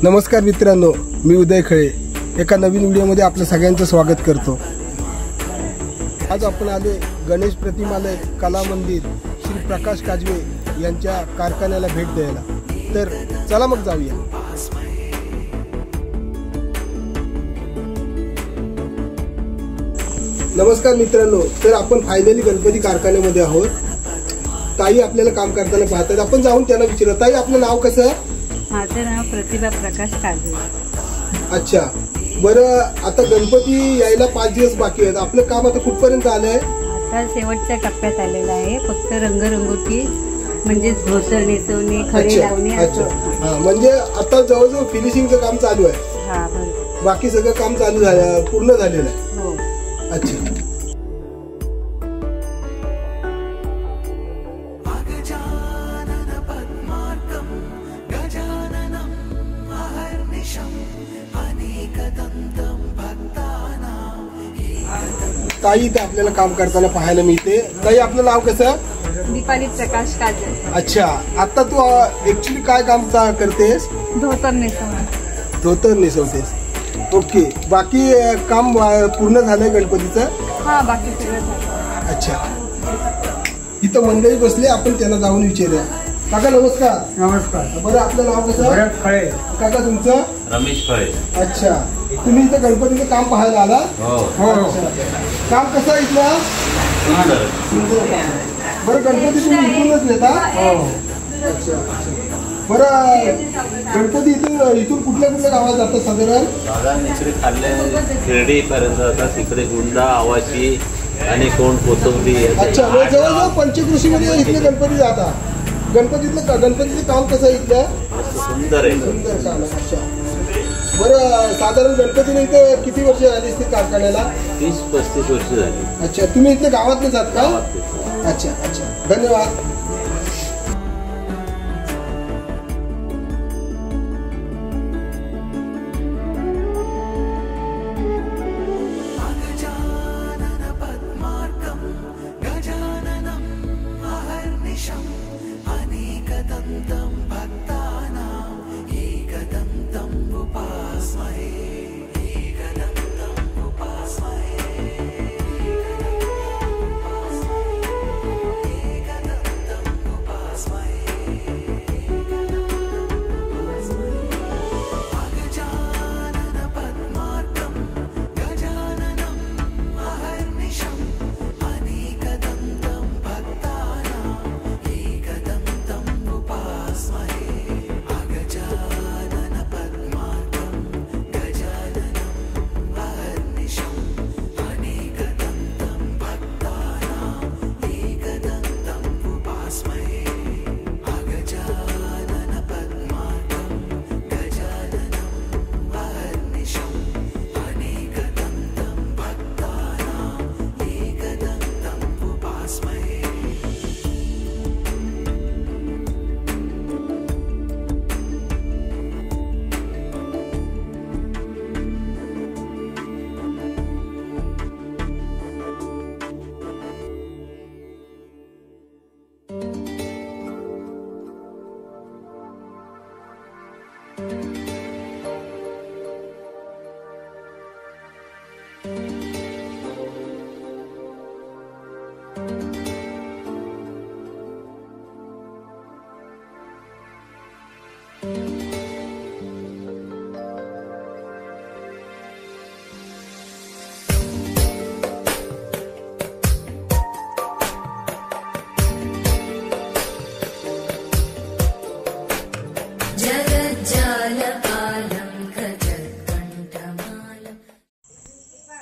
नमस्कार मित्रांनो, मी उदय खळे एका नवीन व्हिडिओमध्ये आपलं सगळ्यांचं स्वागत करतो। आज आपण आले गणेश प्रतिमालय कला मंदिर श्री प्रकाश काजवे यांच्या कारखान्याला भेट द्यायला। तर चला मग जाऊया। नमस्कार मित्रांनो, तर आपण फायनली गणपती कारखान्यामध्ये आहोत। ताई आपल्याला काम करताना पाहतात, आपण जाऊन त्यांना विचारू। ताई आपलं नाव कसं? माझं नाव प्रतिभा प्रकाश काजवे। अच्छा, बरं आता गणपती यायला 5 दिवस बाकी आहेत, आपलं काम आता कुठपर्यंत आलंय? आता शेवटच्या टप्प्यात आलेला आहे, फक्त रंगरंगोटी म्हणजे धोतर नेसवणे, खडे लावणे असं। म्हणजे आता जवळजवळ फिनिशिंगचं काम चालू आहे। हा बरोबर, बाकी सगळं काम चालू झालं, पूर्ण झालेलं आहे। हो। अच्छा, ताई इथे आपल्याला काम करताना पाहायला मिळते। ताई आपलं नाव कसं? दीपाली प्रकाश काजवे। अच्छा, आता तू ऍक्च्युली काय काम करतेस? धोतर नेसवणे। धोतर नेसवतेस, ओके। बाकी काम पूर्ण झालंय गणपतीचं? हा, बाकी सगळं झालं। अच्छा, इथं मंडळी बसले, आपण त्यांना जाऊन विचारूया। काका नमस्कार। नमस्कार। बरं आपलं नाव कसं? भरत खळे। काका तुमचं? रमेश खळे। अच्छा, तुम्ही इथं गणपतीचं काम पाहायला आला? हो। काम कसं आहे इथलं? सुंदर काम आहे। बरं गणपती तुम्ही इथूनच नेता? अच्छा, बरं गणपती इथून कुठल्या कुठल्या गावात जातात साधारण? इकडे खाल्ले खेरडी पर्यंत जातात, तिकडे गुंडा, आवाशी आणि कोण कोथंबी। अच्छा, जवळजवळ पंचकृषीमध्ये इथले गणपती जातात। गणपतीचं काम कसं आहे इथलं? सुंदर आहे, सुंदर काम आहे। अच्छा, बरं साधारण गणपतीने इथे किती वर्ष झाली असतील कारखान्याला? 30-35 वर्ष झाली। अच्छा, तुम्ही इथले गावातले जात का? अच्छा अच्छा, धन्यवाद।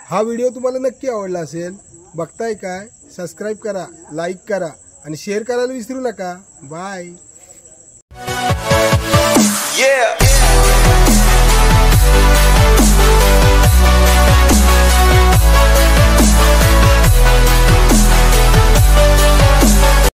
हा व्हिडिओ तुम्हाला नक्की आवडला असेल। बघताय काय? सबस्क्राइब करा, लाईक करा आणि शेअर करायला विसरू नका। बाय। Yeah.